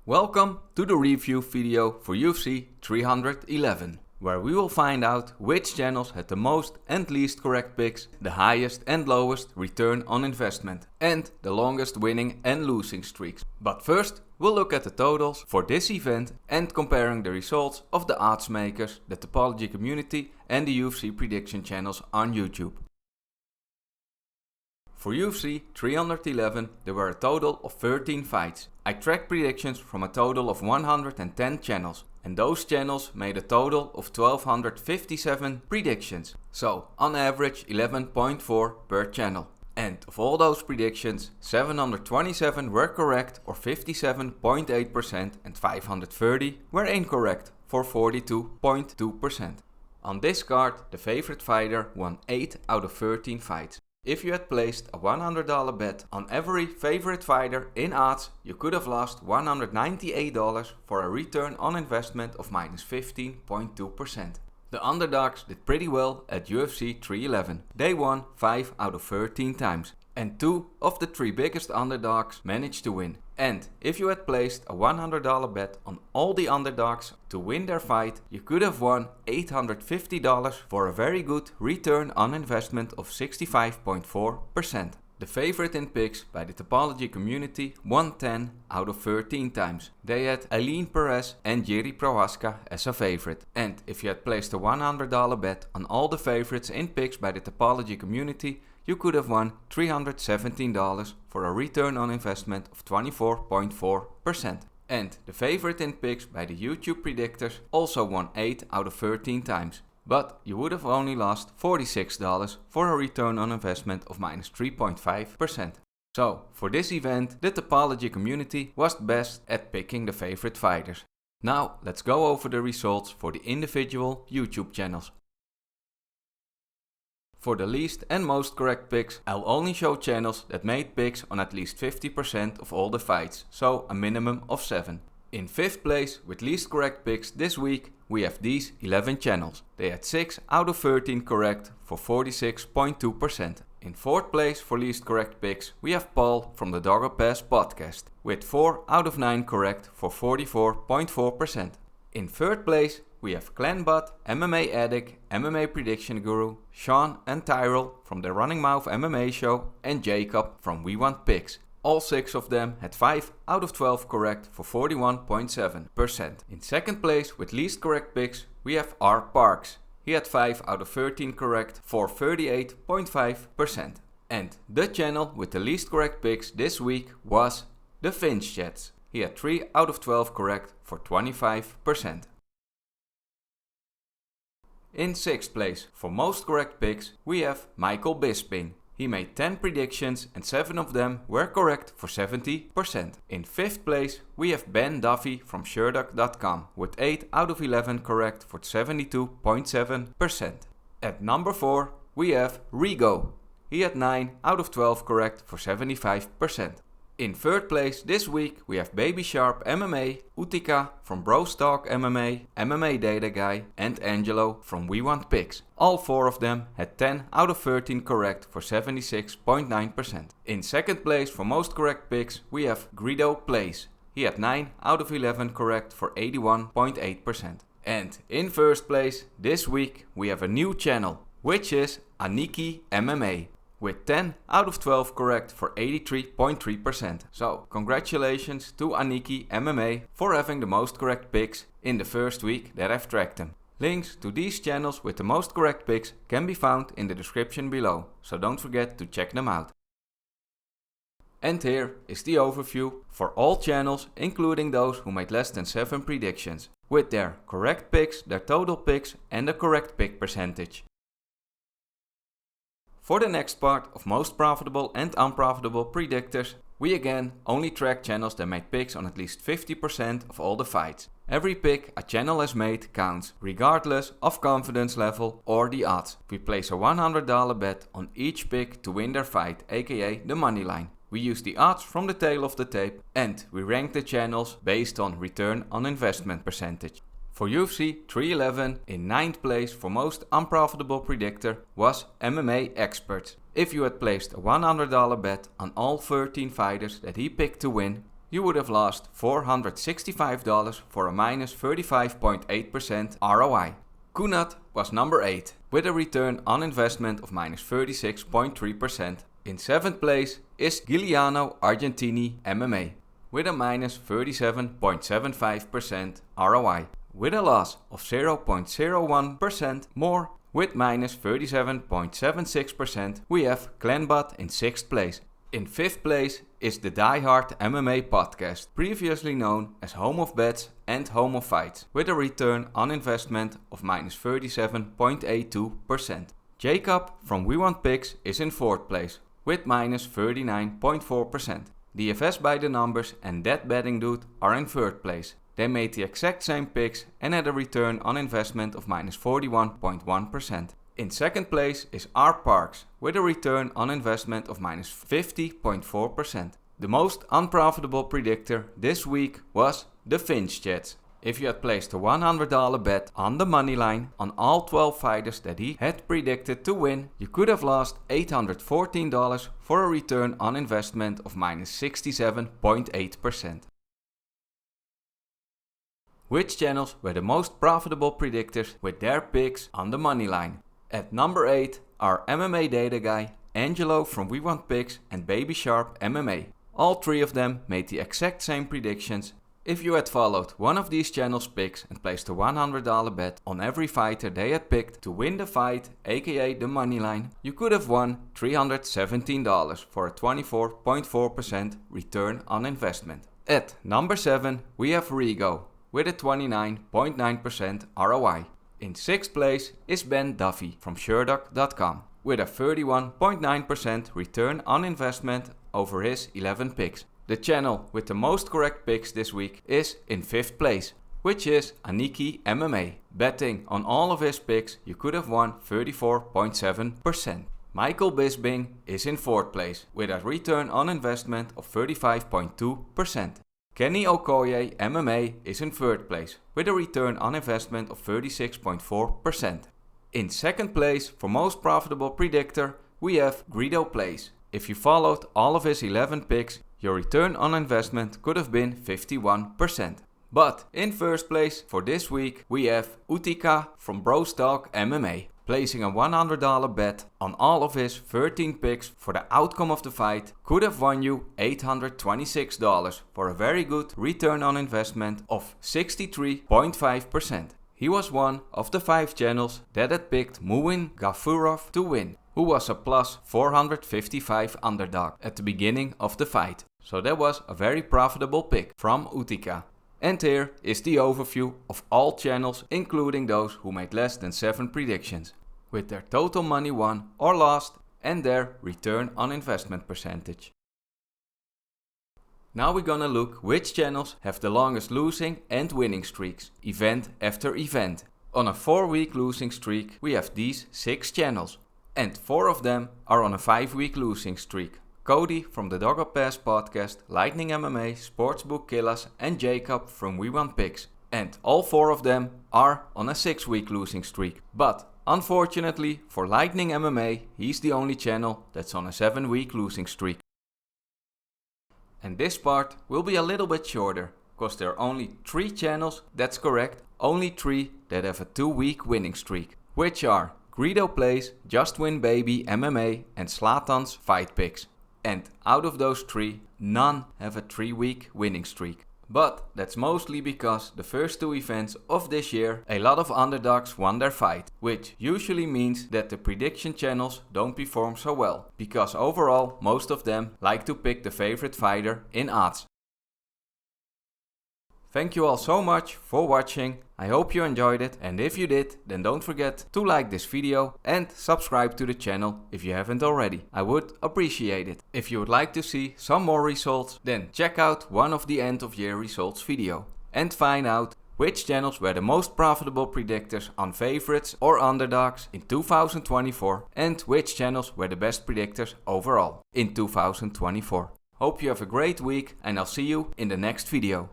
Welcome to the review video for UFC 311, where we will find out which channels had the most and least correct picks, the highest and lowest return on investment, and the longest winning and losing streaks. But first, we'll look at the totals for this event and comparing the results of the Oddsmakers, the Tapology community and the UFC Prediction Channels on YouTube. For UFC 311, there were a total of 13 fights. I tracked predictions from a total of 110 channels, and those channels made a total of 1257 predictions. So, on average 11.4 per channel. And of all those predictions, 727 were correct or 57.8% and 530 were incorrect for 42.2%. On this card, the favorite fighter won 8 out of 13 fights. If you had placed a $100 bet on every favorite fighter in odds, you could have lost $198 for a return on investment of minus 15.2%. The underdogs did pretty well at UFC 311. They won 5 out of 13 times. And 2 of the 3 biggest underdogs managed to win. And if you had placed a $100 bet on all the underdogs to win their fight, you could have won $850 for a very good return on investment of 65.4%. The favorite in picks by the Tapology community won 10 out of 13 times. They had Eileen Perez and Jiri Prohaska as a favorite. And if you had placed a $100 bet on all the favorites in picks by the Tapology community, you could have won $317 for a return on investment of 24.4%. And the favorite in picks by the YouTube Predictors also won 8 out of 13 times. But you would have only lost $46 for a return on investment of minus 3.5%. So, for this event, the Tapology community was best at picking the favorite fighters. Now, let's go over the results for the individual YouTube channels. For the least and most correct picks, I'll only show channels that made picks on at least 50% of all the fights, so a minimum of 7. In 5th place with least correct picks this week, we have these 11 channels. They had 6 out of 13 correct for 46.2%. In 4th place for least correct picks, we have Paul from the Dogger Pass podcast, with 4 out of 9 correct for 44.4%. In 3rd place, we have Clanbot, MMADataGuy, MMA Prediction Guru, Sean and Tyrell from the Running Mouth MMA show, and Jacob from We Want Picks. All 6 of them had 5 out of 12 correct for 41.7%. In 2nd place with least correct picks, we have R. Parks. He had 5 out of 13 correct for 38.5%. And the channel with the least correct picks this week was The Finch Chats. He had 3 out of 12 correct for 25%. In 6th place, for most correct picks, we have Michael Bisping. He made 10 predictions and 7 of them were correct for 70%. In 5th place, we have Ben Duffy from Sherdock.com with 8 out of 11 correct for 72.7%. At number 4, we have Rigo. He had 9 out of 12 correct for 75%. In 3rd place this week we have Baby Sharp MMA, Utica from Bros Talk MMA, MMADataGuy and Angelo from We Want Picks. All 4 of them had 10 out of 13 correct for 76.9%. In 2nd place for most correct picks we have Greedo Plays. He had 9 out of 11 correct for 81.8%. And in 1st place this week we have a new channel, which is Aniki MMA, with 10 out of 12 correct for 83.3%. So, congratulations to Aniki MMA for having the most correct picks in the first week that I've tracked them. Links to these channels with the most correct picks can be found in the description below, so don't forget to check them out. And here is the overview for all channels, including those who made less than 7 predictions, with their correct picks, their total picks and the correct pick percentage. For the next part of most profitable and unprofitable predictors, we again only track channels that made picks on at least 50% of all the fights. Every pick a channel has made counts, regardless of confidence level or the odds. We place a $100 bet on each pick to win their fight, aka the money line. We use the odds from the tail of the tape and we rank the channels based on return on investment percentage. For UFC 311, in 9th place for most unprofitable predictor was MMA Experts. If you had placed a $100 bet on all 13 fighters that he picked to win, you would have lost $465 for a minus 35.8% ROI. Kunat was number 8 with a return on investment of minus 36.3%. In 7th place is Giuliano Argentini MMA with a minus 37.75% ROI. With a loss of 0.01% more with minus 37.76%, we have Clanbot in 6th place. In 5th place is the Die Hard MMA podcast, previously known as Home of Bets and Home of Fights, with a return on investment of minus 37.82%. Jacob from We Want Picks is in 4th place, with minus 39.4%. DFS by the Numbers and That Betting Dude are in 3rd place. They made the exact same picks and had a return on investment of minus 41.1%. In 2nd place is R Parks with a return on investment of minus 50.4%. The most unprofitable predictor this week was the Finch Jets. If you had placed a $100 bet on the money line on all 12 fighters that he had predicted to win, you could have lost $814 for a return on investment of minus 67.8%. Which channels were the most profitable predictors with their picks on the money line? At number 8 are MMADataGuy, Angelo from We Want Picks and Baby Sharp MMA. All 3 of them made the exact same predictions. If you had followed one of these channels' picks and placed a $100 bet on every fighter they had picked to win the fight, aka the money line, you could have won $317 for a 24.4% return on investment. At number 7 we have Rigo with a 29.9% ROI. In 6th place is Ben Duffy from Sherdock.com with a 31.9% return on investment over his 11 picks. The channel with the most correct picks this week is in 5th place, which is Aniki MMA. Betting on all of his picks, you could have won 34.7%. Michael Bisping is in 4th place with a return on investment of 35.2%. KennyOkoyeMMA is in 3rd place with a return on investment of 36.4%. In 2nd place for most profitable predictor we have Greedo Plays. If you followed all of his 11 picks, your return on investment could have been 51%. But in 1st place for this week we have Utica from Bros Talk MMA. Placing a $100 bet on all of his 13 picks for the outcome of the fight could have won you $826 for a very good return on investment of 63.5%. He was one of the 5 channels that had picked Muin Gafurov to win, who was a plus 455 underdog at the beginning of the fight. So that was a very profitable pick from Utica. And here is the overview of all channels, including those who made less than 7 predictions, with their total money won or lost and their return on investment percentage. Now we're gonna look which channels have the longest losing and winning streaks, event after event. On a 4-week losing streak we have these 6 channels, and 4 of them are on a 5-week losing streak. Cody from the Dogger Pass podcast, Lightning MMA, Sportsbook Killers and Jacob from We Want Picks. And all 4 of them are on a 6-week losing streak. But unfortunately for Lightning MMA, he's the only channel that's on a 7-week losing streak. And this part will be a little bit shorter, because there are only 3 channels, that's correct, only 3 that have a 2-week winning streak, which are Greedo Plays, Just Win Baby MMA and Zlatan's Fight Picks. And out of those 3, none have a 3-week winning streak. But that's mostly because the first 2 events of this year, a lot of underdogs won their fight, which usually means that the prediction channels don't perform so well, because overall most of them like to pick the favorite fighter in odds. Thank you all so much for watching. I hope you enjoyed it, and if you did, then don't forget to like this video and subscribe to the channel if you haven't already. I would appreciate it. If you would like to see some more results, then check out one of the end of year results video and find out which channels were the most profitable predictors on favorites or underdogs in 2024 and which channels were the best predictors overall in 2024. Hope you have a great week, and I'll see you in the next video.